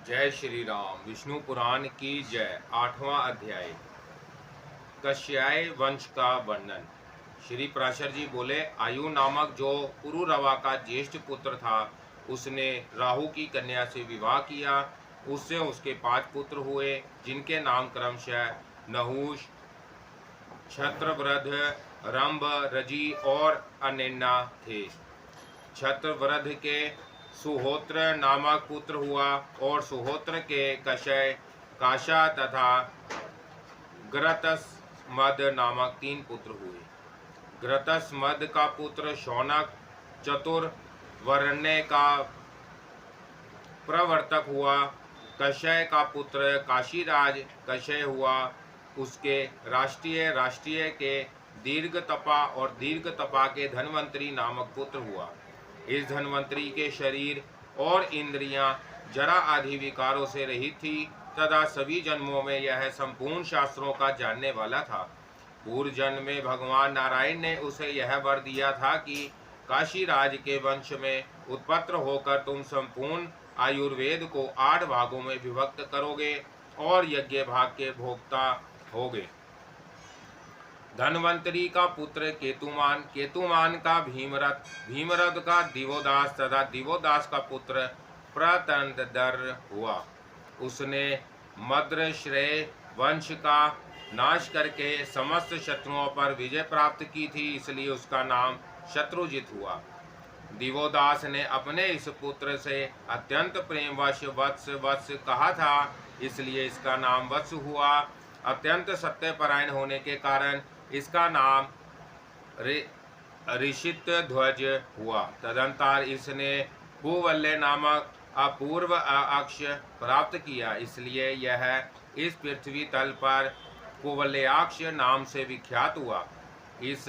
जय श्री राम। विष्णु पुराण की जय। 8वां अध्याय कश्याय वंश का वर्णन। श्री पराशर जी बोले, आयु नामक जो पुरुरवा का ज्येष्ठ पुत्र था, उसने राहु की कन्या से विवाह किया। उससे उसके 5 पुत्र हुए, जिनके नाम क्रमशः नहुष, छत्रव्रध, रंभ, रजी और अनेन्ना थे। छत्रव्रध के सुहोत्र नामक पुत्र हुआ और सुहोत्र के कशय, काशा तथा ग्रतस्मद नामक 3 पुत्र हुए। ग्रतस्मद का पुत्र शौनक चतुर्वर्ण्य का प्रवर्तक हुआ। कशय का पुत्र काशीराज कशय हुआ। उसके राष्ट्रीय के दीर्घतपा और दीर्घतपा के धन्वंतरी नामक पुत्र हुआ। इस धन्वंतरी के शरीर और इंद्रियां जरा आदि विकारों से रहित थी तथा सभी जन्मों में यह संपूर्ण शास्त्रों का जानने वाला था। पूर्व जन्म में भगवान नारायण ने उसे यह वर दिया था कि काशीराज के वंश में उत्पन्न होकर तुम संपूर्ण आयुर्वेद को 8 भागों में विभक्त करोगे और यज्ञ भाग के भोक्ता होगे। धन्वंतरी का पुत्र केतुमान, केतुमान का भीमरथ, भीमरथ का दिवोदास तथा दिवोदास का पुत्र प्रतंदर हुआ। उसने मद्रश्रेय वंश का नाश करके समस्त शत्रुओं पर विजय प्राप्त की थी, इसलिए उसका नाम शत्रुजित हुआ। दिवोदास ने अपने इस पुत्र से अत्यंत प्रेमवश वत्स वत्स कहा था, इसलिए इसका नाम वत्स हुआ। अत्यंत सत्यपरायण होने के कारण इसका नाम ऋषित ध्वज हुआ। तदंतर इसने कुवल्य नामक अपूर्व अक्ष प्राप्त किया, इसलिए यह इस पृथ्वी तल पर कुवल्याक्ष नाम से विख्यात हुआ। इस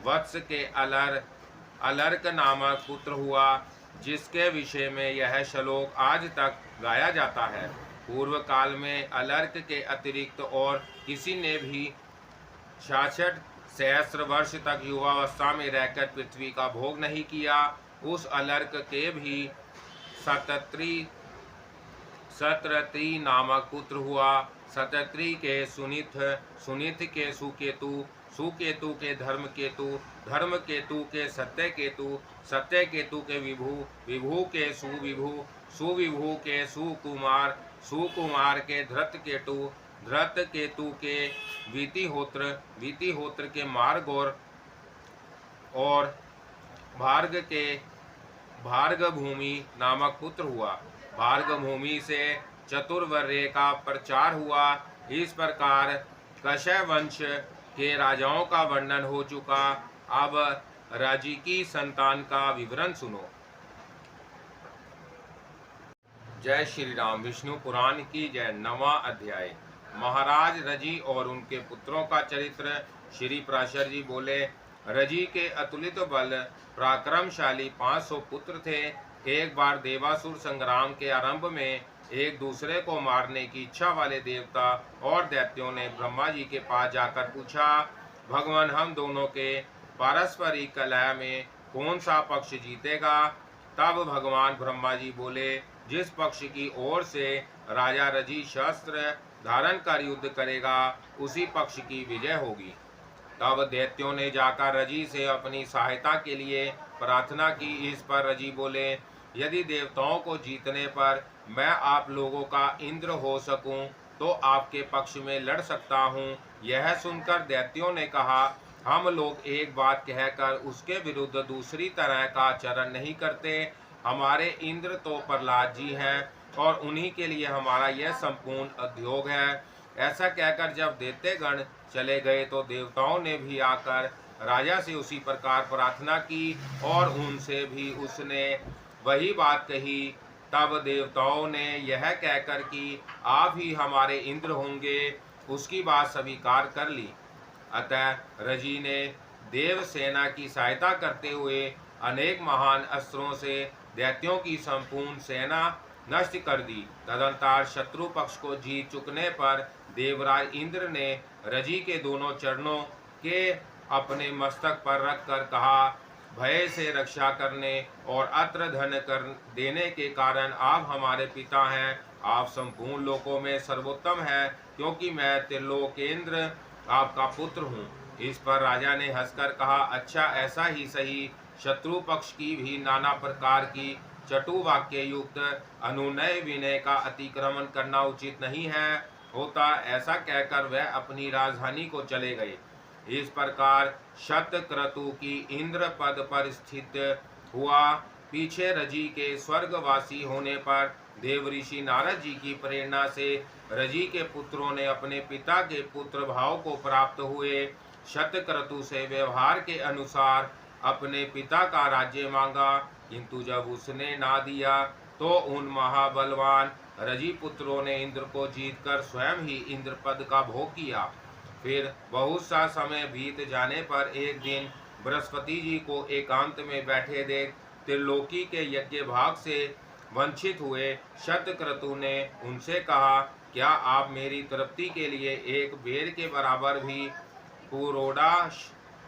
वत्स के अलर्क नामक पुत्र हुआ, जिसके विषय में यह श्लोक आज तक गाया जाता है। पूर्व काल में अलर्क के अतिरिक्त और किसी ने भी 66 सहस्र वर्ष तक युवावस्था में रहकर पृथ्वी का भोग नहीं किया। उस अलर्क के भी सतरत्री नामक पुत्र हुआ। सतरत्री के सुनिथ, सुनिथ के सुकेतु, सुकेतु के धर्मकेतु, धर्मकेतु के सत्यकेतु, सत्यकेतु के विभु, विभु के सुविभु, सुविभु के सुकुमार, सुकुमार के धृतकेतु, धृतकेतु के वीतिहोत्र, वीतिहोत्र के मार्गोर और भार्ग के भार्गभूमि नामक पुत्र हुआ। भार्गभूमि से चतुर्वर्ण्य का प्रचार हुआ। इस प्रकार कशय वंश के राजाओं का वर्णन हो चुका। अब राजी की संतान का विवरण सुनो। जय श्री राम। विष्णु पुराण की जय। 9वां अध्याय। महाराज रजी और उनके पुत्रों का चरित्र। श्री पराशर जी बोले, रजी के अतुलित बल पराक्रमशाली 500 पुत्र थे। एक बार देवासुर संग्राम के आरंभ में एक दूसरे को मारने की इच्छा वाले देवता और दैत्यों ने ब्रह्मा जी के पास जाकर पूछा, भगवान, हम दोनों के पारस्परिक कलह में कौन सा पक्ष जीतेगा? तब भगवान ब्रह्मा जी बोले, जिस पक्ष की ओर से राजा रजी शस्त्र धारण कर युद्ध करेगा, उसी पक्ष की विजय होगी। तब दैत्यों ने जाकर रजी से अपनी सहायता के लिए प्रार्थना की। इस पर रजी बोले, यदि देवताओं को जीतने पर मैं आप लोगों का इंद्र हो सकूं, तो आपके पक्ष में लड़ सकता हूं। यह सुनकर दैत्यों ने कहा, हम लोग एक बात कहकर उसके विरुद्ध दूसरी तरह का आचरण नहीं करते। हमारे इंद्र तो प्रहलाद जी हैं और उन्हीं के लिए हमारा यह संपूर्ण उद्योग है। ऐसा कहकर जब दैत्यगण चले गए तो देवताओं ने भी आकर राजा से उसी प्रकार प्रार्थना की और उनसे भी उसने वही बात कही। तब देवताओं ने यह कहकर कि आप ही हमारे इंद्र होंगे, उसकी बात स्वीकार कर ली। अतः रजी ने देव सेना की सहायता करते हुए अनेक महान अस्त्रों से दैत्यों की संपूर्ण सेना नष्ट कर दी। तदंतर शत्रु पक्ष को जीत चुकने पर देवराज इंद्र ने रजी के दोनों चरणों के अपने मस्तक पर रखकर कहा, भय से रक्षा करने और अत्र धन कर देने के कारण आप हमारे पिता हैं। आप संपूर्ण लोकों में सर्वोत्तम है, क्योंकि मैं त्रिलोकेंद्र आपका पुत्र हूँ। इस पर राजा ने हंसकर कहा, अच्छा, ऐसा ही सही। शत्रु पक्ष की भी नाना प्रकार की चटु वाक्य युक्त अनुनय विनय का अतिक्रमण करना उचित नहीं है होता। ऐसा कहकर वह अपनी राजधानी को चले गए। इस प्रकार शतक्रतु की इंद्र पद पर स्थित हुआ। पीछे रजी के स्वर्गवासी होने पर देवऋषि नारद जी की प्रेरणा से रजी के पुत्रों ने अपने पिता के पुत्र भाव को प्राप्त हुए। शतक्रतु से व्यवहार के अनुसार अपने पिता का राज्य मांगा, किंतु जब उसने ना दिया तो उन महाबलवान रजी पुत्रों ने इंद्र को जीतकर स्वयं ही इंद्र पद का भोग किया। फिर बहुत सा समय बीत जाने पर एक दिन बृहस्पति जी को एकांत में बैठे देख त्रिलोकी के यज्ञ भाग से वंचित हुए। शतक्रतु ने उनसे कहा, क्या आप मेरी तृप्ति के लिए एक बेर के बराबर भी पुरोड़ा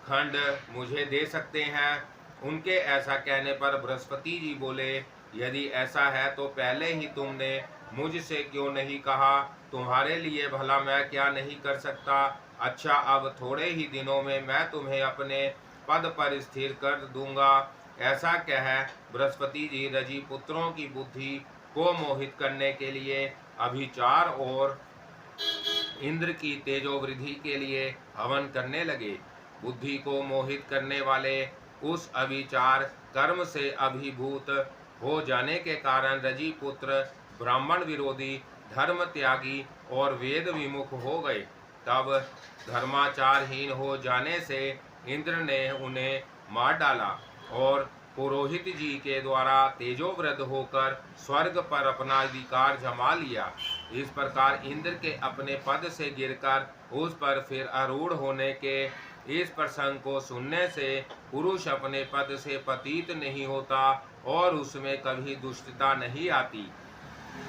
खंड मुझे दे सकते हैं? उनके ऐसा कहने पर बृहस्पति जी बोले, यदि ऐसा है तो पहले ही तुमने मुझसे क्यों नहीं कहा? तुम्हारे लिए भला मैं क्या नहीं कर सकता? अच्छा, अब थोड़े ही दिनों में मैं तुम्हें अपने पद पर स्थिर कर दूंगा। ऐसा कह बृहस्पति जी रजी पुत्रों की बुद्धि को मोहित करने के लिए अभिचार और इंद्र की तेजोवृद्धि के लिए हवन करने लगे। बुद्धि को मोहित करने वाले उस अभिचार कर्म से अभिभूत हो जाने के कारण रजी पुत्र ब्राह्मण विरोधी, धर्म त्यागी और वेद विमुख हो गए। तब धर्माचारहीन हो जाने से इंद्र ने उन्हें मार डाला और पुरोहित जी के द्वारा तेजोवृद्ध होकर स्वर्ग पर अपना अधिकार जमा लिया। इस प्रकार इंद्र के अपने पद से गिरकर उस पर फिर आरूढ़ होने के इस प्रसंग को सुनने से पुरुष अपने पद से पतित नहीं होता और उसमें कभी दुष्टता नहीं आती।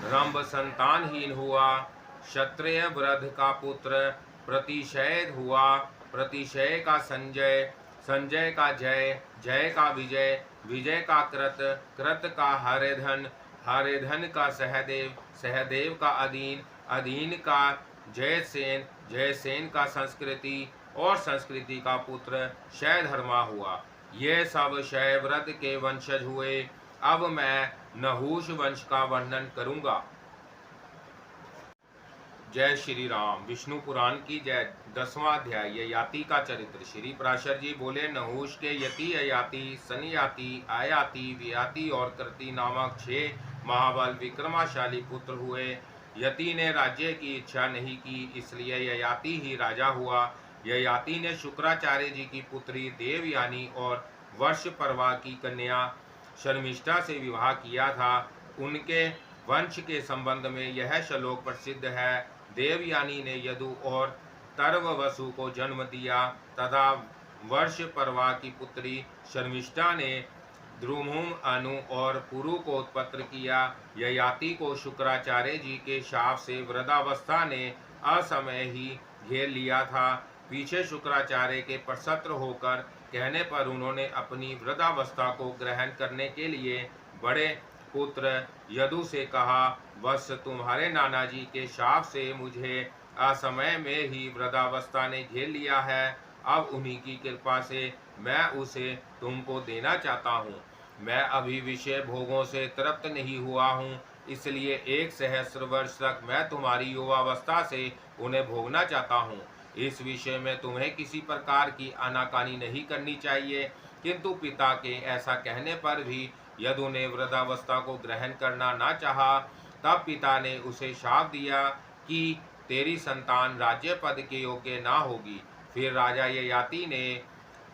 रंभ संतानहीन हुआ, क्षत्रिय वृद्ध का पुत्र प्रतिशय हुआ, प्रतिशय का संजय, संजय का जय, जय का विजय, विजय का कृत, कृत का हरेधन, हरेधन का सहदेव, सहदेव का अधीन, अधीन का जयसेन, जयसेन का संस्कृति और संस्कृति का पुत्र क्षयधर्मा हुआ। ये सब क्षयव्रत के वंशज हुए। अब मैं नहुष वंश का वर्णन करूंगा। जय श्री राम। विष्णु पुराण की जय। 10वां अध्याय ययाति का चरित्र। श्री पराशर जी बोले, नहुष के यति, अयाति, सनियाति, आयाति, वियाति और कृति नामक 6 महाबल विक्रमाशाली पुत्र हुए। यति ने राज्य की इच्छा नहीं की, इसलिए ययाति ही राजा हुआ। ययाति ने शुक्राचार्य जी की पुत्री देवयानी और वर्ष परवा की कन्या शर्मिष्ठा से विवाह किया था। उनके वंश के संबंध में यह श्लोक प्रसिद्ध है। देवयानी ने यदु और तर्ववसु को जन्म दिया तथा वर्ष परवा की पुत्री शर्मिष्ठा ने द्रुमुम, अनु और पुरु को उत्पन्न किया। ययाति को शुक्राचार्य जी के शाप से वृद्धावस्था ने असमय ही घेर लिया था। पीछे शुक्राचार्य के प्रसत्र होकर कहने पर उन्होंने अपनी वृद्धावस्था को ग्रहण करने के लिए बड़े पुत्र यदु से कहा, बस तुम्हारे नाना जी के शाप से मुझे असमय में ही वृद्धावस्था ने घेर लिया है। अब उन्हीं की कृपा से मैं उसे तुमको देना चाहता हूँ। मैं अभी विषय भोगों से तृप्त नहीं हुआ हूँ, इसलिए 1 सहस्र वर्ष तक मैं तुम्हारी युवावस्था से उन्हें भोगना चाहता हूँ। इस विषय में तुम्हें किसी प्रकार की आनाकानी नहीं करनी चाहिए। किंतु पिता के ऐसा कहने पर भी यदु ने वृद्धावस्था को ग्रहण करना न चाहा। तब पिता ने उसे शाप दिया कि तेरी संतान राज्य पद के योग्य ना होगी। फिर राजा ययाति ने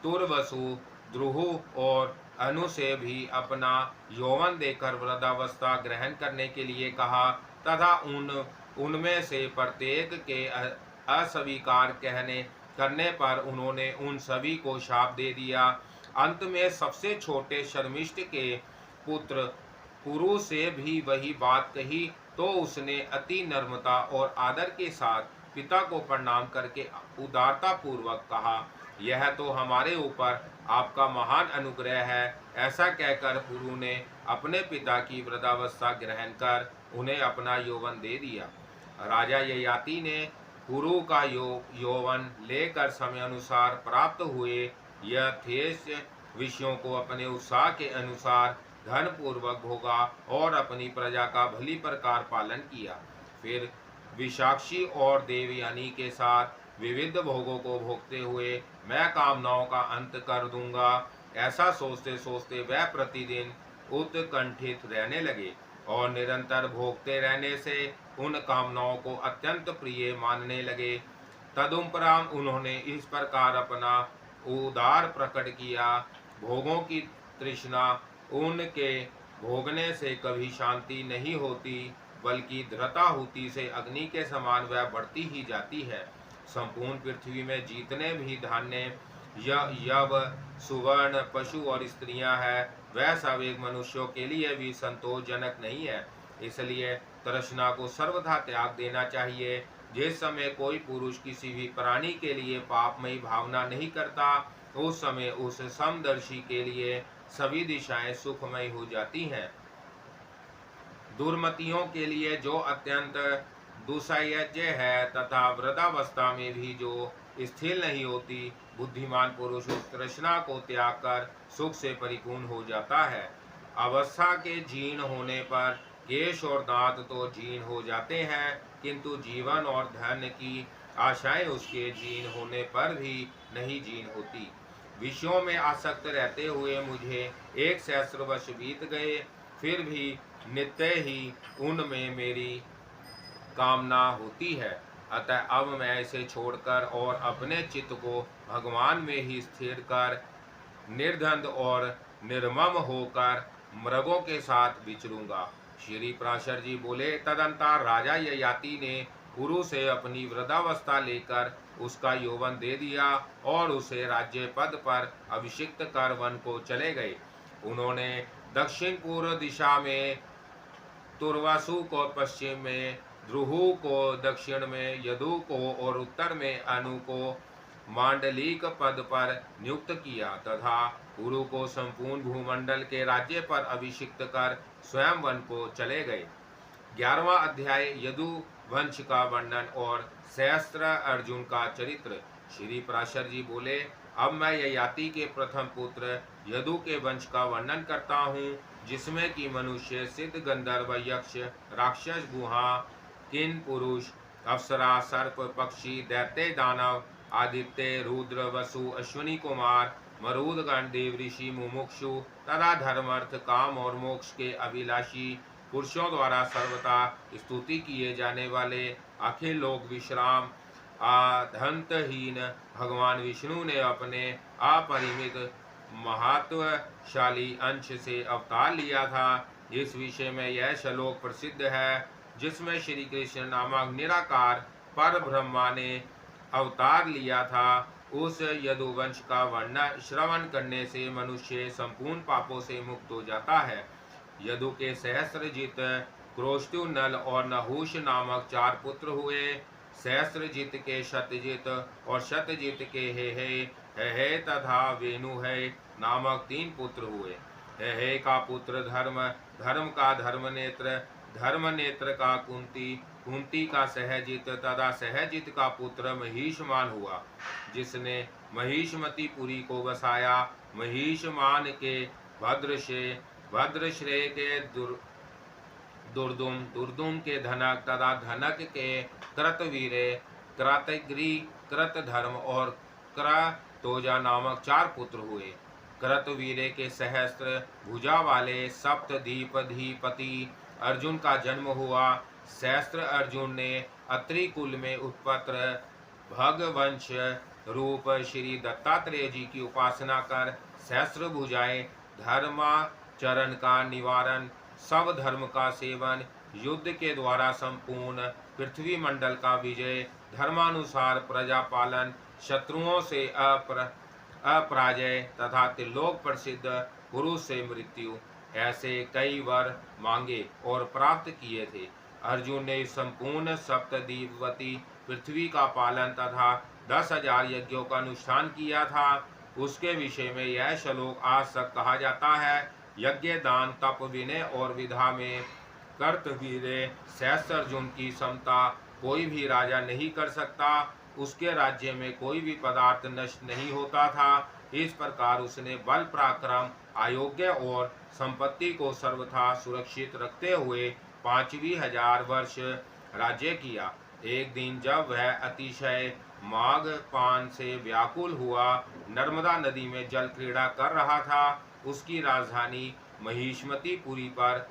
तुर्वसु, द्रुहु और अनु से भी अपना यौवन देकर वृद्धावस्था ग्रहण करने के लिए कहा तथा उनमें से प्रत्येक के अस्वीकार करने पर उन्होंने उन सभी को शाप दे दिया। अंत में सबसे छोटे शर्मिष्ठ के पुत्र पुरु से भी वही बात कही तो उसने अति नम्रता और आदर के साथ पिता को प्रणाम करके उदारता पूर्वक कहा, यह तो हमारे ऊपर आपका महान अनुग्रह है। ऐसा कहकर पुरु ने अपने पिता की वृद्धावस्था ग्रहण कर उन्हें अपना यौवन दे दिया। राजा ययाति ने पुरु का यौवन लेकर समय अनुसार प्राप्त हुए यह शेष विषयों को अपने उत्साह के अनुसार धन पूर्वक भोगा और अपनी प्रजा का भली प्रकार पालन किया। फिर विशाक्षी और देवयानी के साथ विविध भोगों को भोगते हुए मैं कामनाओं का अंत कर दूंगा। ऐसा सोचते सोचते वह प्रतिदिन उत्कंठित रहने लगे और निरंतर भोगते रहने से उन कामनाओं को अत्यंत प्रिय मानने लगे। तदुपरांत उन्होंने इस प्रकार अपना उदार प्रकट किया, भोगों की तृष्णा उनके भोगने से कभी शांति नहीं होती, बल्कि धृताहुति से अग्नि के समान वह बढ़ती ही जाती है। संपूर्ण पृथ्वी में जितने भी धान्य यव सुवर्ण पशु और स्त्रियां हैं, वह सब एक मनुष्यों के लिए भी संतोषजनक नहीं है। इसलिए तृष्णा को सर्वथा त्याग देना चाहिए। जिस समय कोई पुरुष किसी भी प्राणी के लिए पापमयी भावना नहीं करता, उस समय उस समदर्शी के लिए सभी दिशाएं सुखमय हो जाती हैं। दुर्मतियों के लिए जो अत्यंत दुस्सह्य है तथा वृद्धावस्था में भी जो स्थिर नहीं होती, बुद्धिमान पुरुष उस तृष्णा को त्याग कर सुख से परिपूर्ण हो जाता है। अवस्था के जीर्ण होने पर केश और दांत तो जीर्ण हो जाते हैं, किंतु जीवन और धन की आशाएं उसके जीर्ण होने पर भी नहीं जीर्ण होती। विषयों में आसक्त रहते हुए मुझे 1 सहस्र वर्ष बीत गए, फिर भी नित्य ही उनमें मेरी कामना होती है। अतः अब मैं इसे छोड़कर और अपने चित्त को भगवान में ही स्थिर कर निर्द्वंद और निर्मम होकर मृगों के साथ विचरूंगा। श्री पराशर जी बोले, तदंतर राजा ययाति ने पुरु से अपनी वृद्धावस्था लेकर उसका यौवन दे दिया और उसे राज्य पद पर अभिषिक्त कर वन को चले गए। उन्होंने दक्षिण पूर्व दिशा में तुर्वासु को, पश्चिम में ध्रुहु को, दक्षिण में यदु को और उत्तर में अनु को मांडलिक पद पर नियुक्त किया तथा पुरु को संपूर्ण भूमंडल के राज्य पर अभिषिक्त कर स्वयं वन को चले गए। 11वां अध्याय यदु वंश का वर्णन और सहस्त्र अर्जुन का चरित्र। श्री पराशर जी बोले, अब मैं ययाति के प्रथम पुत्र यदु के वंश का वर्णन करता हूँ, जिसमें कि मनुष्य, सिद्ध, गंधर्व, यक्ष, राक्षस, गुहा, किन पुरुष, अप्सरा, सर्प, पक्षी, दैत्य, दानव, आदित्य, रुद्र, वसु, अश्विनी कुमार, मरुदगण, देव, ऋषि, मुमुक्षु तथा धर्म, अर्थ, काम और मोक्ष के अभिलाषी पुरुषों द्वारा सर्वथा स्तुति किए जाने वाले अखिल लोक विश्राम आधंतहीन भगवान विष्णु ने अपने अपरिमित महत्वशाली अंश से अवतार लिया था। इस विषय में यह श्लोक प्रसिद्ध है, जिसमें श्री कृष्ण नामक निराकार पर ब्रह्मा ने अवतार लिया था। उस यदुवंश का वर्णन श्रवण करने से मनुष्य संपूर्ण पापों से मुक्त हो जाता है। यदु के सहस्रजित, क्रोष्टु, नल और नहुष नामक 4 पुत्र हुए। सहस्रजित के शतजित और शतजित के हे तथा वेणु है नामक 3 पुत्र हुए। हे का पुत्र धर्म, धर्म का धर्मनेत्र, धर्मनेत्र का कुंती, कुंती का सहजित तथा सहजित का पुत्र महिषमान हुआ, जिसने महिषमतीपुरी को बसाया। महिषमान के भद्रश्रेय, भद्रश्रेय के दुर्दुम, दुर्दुम के धनक तथा धनक के कृतवीरे, कृतग्री, कृतधर्म और क्रतोजा नामक 4 पुत्र हुए। कृतवीरे के सहस्त्र भुजा वाले सप्तद्वीपधिपति अर्जुन का जन्म हुआ। सहस्त्र अर्जुन ने अत्रि कुल में उत्पन्न भगवंश रूप श्री दत्तात्रेय जी की उपासना कर सहस्त्र भुजाएं, धर्माचरण का निवारण, सब धर्म का सेवन, युद्ध के द्वारा संपूर्ण पृथ्वी मंडल का विजय, धर्मानुसार प्रजा पालन, शत्रुओं से अपराजय तथा त्रिलोक प्रसिद्ध पुरुष से मृत्यु, ऐसे कई वर मांगे और प्राप्त किए थे। अर्जुन ने संपूर्ण सप्तद्वीपवती पृथ्वी का पालन तथा 10,000 यज्ञों का अनुष्ठान किया था। उसके विषय में यह श्लोक आज तक कहा जाता है। यज्ञ, दान, तप, विनय और विधा में कर्तवीर्य सहस्त्र अर्जुन की समता कोई भी राजा नहीं कर सकता। उसके राज्य में कोई भी पदार्थ नष्ट नहीं होता था। इस प्रकार उसने बल, पराक्रम, आरोग्य और संपत्ति को सर्वथा सुरक्षित रखते हुए 5,000 वर्ष राज्य किया। एक दिन जब वह अतिशय माघ पान से व्याकुल हुआ नर्मदा नदी में जल क्रीड़ा कर रहा था, उसकी राजधानी महिष्मतीपुरी पर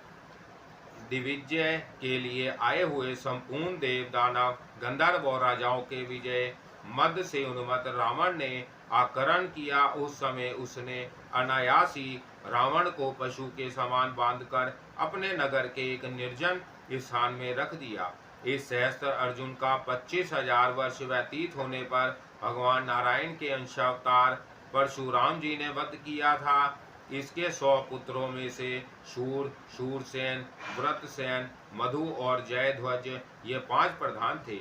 दिग्विजय के लिए आए हुए संपूर्ण देव, दानव, गंधर्व और राजाओं के विजय मद से उन्मत्त रावण ने आक्रमण किया। उस समय उसने अनायास ही रावण को पशु के समान बांधकर अपने नगर के एक निर्जन स्थान में रख दिया। इस सहस्त्र अर्जुन का 25,000 वर्ष व्यतीत होने पर भगवान नारायण के अंशावतार परशुराम जी ने वध किया था। इसके 100 पुत्रों में से शूर, शूरसेन, व्रतसेन, मधु और जयध्वज ये 5 प्रधान थे।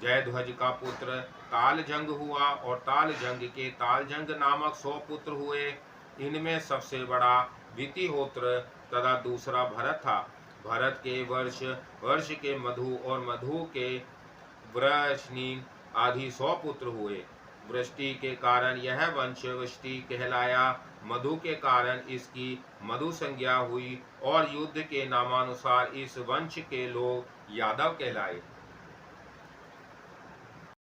जयध्वज का पुत्र तालजंग हुआ और तालजंग के तालजंग नामक 100 पुत्र हुए। इनमें सबसे बड़ा वितिहोत्र तथा दूसरा भरत था। भरत के वर्ष के मधु और मधु के वृष्णि आदि 100 पुत्र हुए। वृष्टि के कारण यह वंश वृष्टि कहलाया। मधु के कारण इसकी मधु संज्ञा हुई और युद्ध के नामानुसार इस वंश के लोग यादव कहलाए।